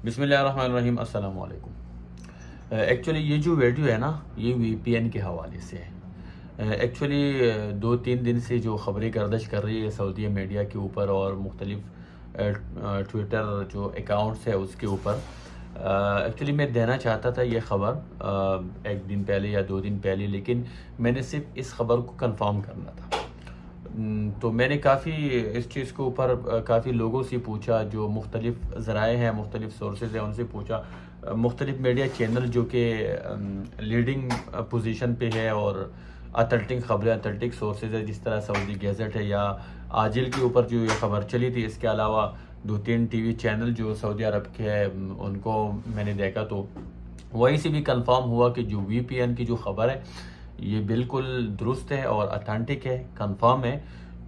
بسم اللہ الرحمن الرحیم، السلام علیکم۔ ایکچولی یہ جو ویڈیو ہے نا، یہ وی پی این کے حوالے سے ہے۔ ایکچولی 2-3 دن سے جو خبریں گردش کر رہی ہے سعودیہ میڈیا کے اوپر اور مختلف ٹویٹر جو اکاؤنٹس ہے اس کے اوپر، ایکچولی میں دینا چاہتا تھا یہ خبر 1 دن پہلے یا 2 دن پہلے، لیکن میں نے صرف اس خبر کو کنفرم کرنا تھا۔ تو میں نے کافی اس چیز کے اوپر کافی لوگوں سے پوچھا، جو مختلف ذرائع ہیں، مختلف سورسز ہیں، ان سے پوچھا، مختلف میڈیا چینل جو کہ لیڈنگ پوزیشن پہ ہے اور اتھینٹک خبریں، اتھینٹک سورسز ہے، جس طرح سعودی گیزٹ ہے یا عاجل کے اوپر جو یہ خبر چلی تھی۔ اس کے علاوہ 2-3 ٹی وی چینل جو سعودی عرب کے ہے ان کو میں نے دیکھا، تو وہیں سے بھی کنفرم ہوا کہ جو وی پی این کی جو خبر ہے یہ بالکل درست ہے اور اتھینٹک ہے، کنفرم ہے۔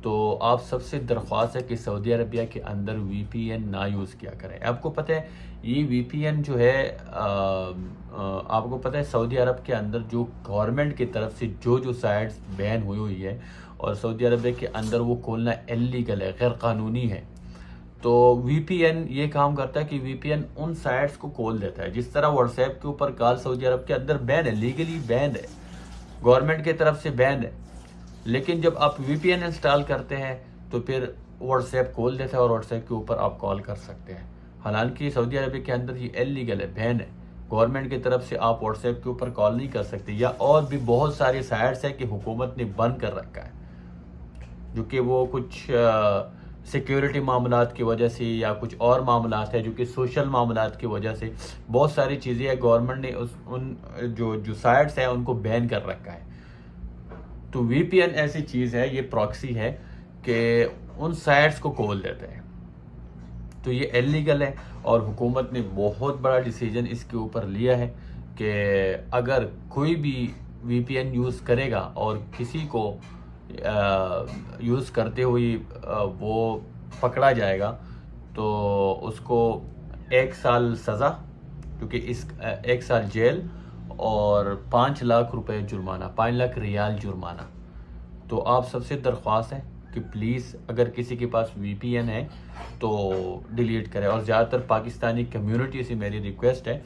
تو آپ سب سے درخواست ہے کہ سعودی عربیہ کے اندر وی پی این نہ یوز کیا کریں۔ آپ کو پتہ ہے یہ وی پی این جو ہے، آپ کو پتہ ہے سعودی عرب کے اندر جو گورنمنٹ کی طرف سے جو سائٹس بین ہوئی ہے اور سعودی عربیہ کے اندر وہ کھولنا اللیگل ہے، غیر قانونی ہے۔ تو وی پی این یہ کام کرتا ہے کہ وی پی این ان سائٹس کو کھول دیتا ہے، جس طرح واٹس ایپ کے اوپر کال سعودی عرب کے اندر بین ہے، لیگلی بین ہے، گورنمنٹ کی طرف سے بین ہے، لیکن جب آپ وی پی این انسٹال کرتے ہیں تو پھر واٹس ایپ کھول دیتا ہے اور واٹس ایپ کے اوپر آپ کال کر سکتے ہیں۔ حالانکہ سعودی عربیہ کے اندر یہ اللیگل ہے، بین ہے، گورنمنٹ کی طرف سے آپ واٹس ایپ کے اوپر کال نہیں کر سکتے۔ یا اور بھی بہت ساری سائٹس ہیں کہ حکومت نے بند کر رکھا ہے، جو کہ وہ کچھ سیکیورٹی معاملات کی وجہ سے یا کچھ اور معاملات ہے، جو کہ سوشل معاملات کی وجہ سے بہت ساری چیزیں ہیں، گورنمنٹ نے ان جو سائٹس ہیں ان کو بین کر رکھا ہے۔ تو وی پی این ایسی چیز ہے، یہ پراکسی ہے کہ ان سائٹس کو کھول دیتے ہیں، تو یہ اللیگل ہے۔ اور حکومت نے بہت بڑا ڈیسیجن اس کے اوپر لیا ہے کہ اگر کوئی بھی وی پی این یوز کرے گا اور کسی کو یوز کرتے ہوئے وہ پکڑا جائے گا تو اس کو 1 سال سزا، کیونکہ 1 سال جیل اور 5 لاکھ روپے جرمانہ، 5 لاکھ ریال جرمانہ۔ تو آپ سب سے درخواست ہے کہ پلیز اگر کسی کے پاس وی پی این ہے تو ڈیلیٹ کرے، اور زیادہ تر پاکستانی کمیونٹی سے میری ریکویسٹ ہے،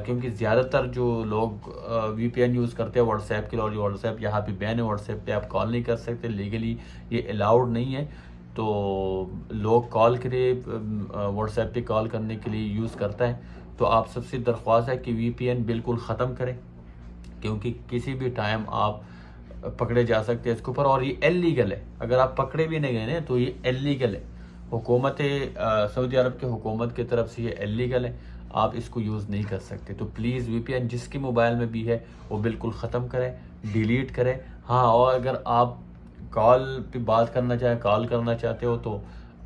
کیونکہ زیادہ تر جو لوگ وی پی این یوز کرتے ہیں واٹس ایپ کے لیے، اور واٹس ایپ یہاں پہ بین ہے، واٹس ایپ پہ آپ کال نہیں کر سکتے، لیگلی یہ الاؤڈ نہیں ہے۔ تو لوگ کال کرے، واٹس ایپ پہ کال کرنے کے لیے یوز کرتا ہے۔ تو آپ سب سے درخواست ہے کہ وی پی این بالکل ختم کریں، کیونکہ کسی بھی ٹائم آپ پکڑے جا سکتے ہیں اس کے اوپر، اور یہ اللیگل ہے۔ اگر آپ پکڑے بھی نہیں گئے نا تو یہ اللیگل ہے، حکومت سعودی عرب کے حکومت کی طرف سے یہ اللیگل ہے، آپ اس کو یوز نہیں کر سکتے۔ تو پلیز وی پی این جس کے موبائل میں بھی ہے وہ بالکل ختم کریں، ڈیلیٹ کریں۔ ہاں، اور اگر آپ کال پہ بات کرنا چاہیں، کال کرنا چاہتے ہو، تو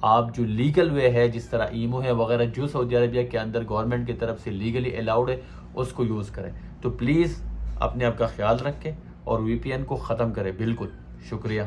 آپ جو لیگل وے ہے، جس طرح ایمو ہے وغیرہ، جو سعودی عربیہ کے اندر گورنمنٹ کی طرف سے لیگلی الاؤڈ ہے، اس کو یوز کریں۔ تو پلیز اپنے آپ کا خیال رکھیں اور وی پی این کو ختم کریں، بالکل۔ شکریہ۔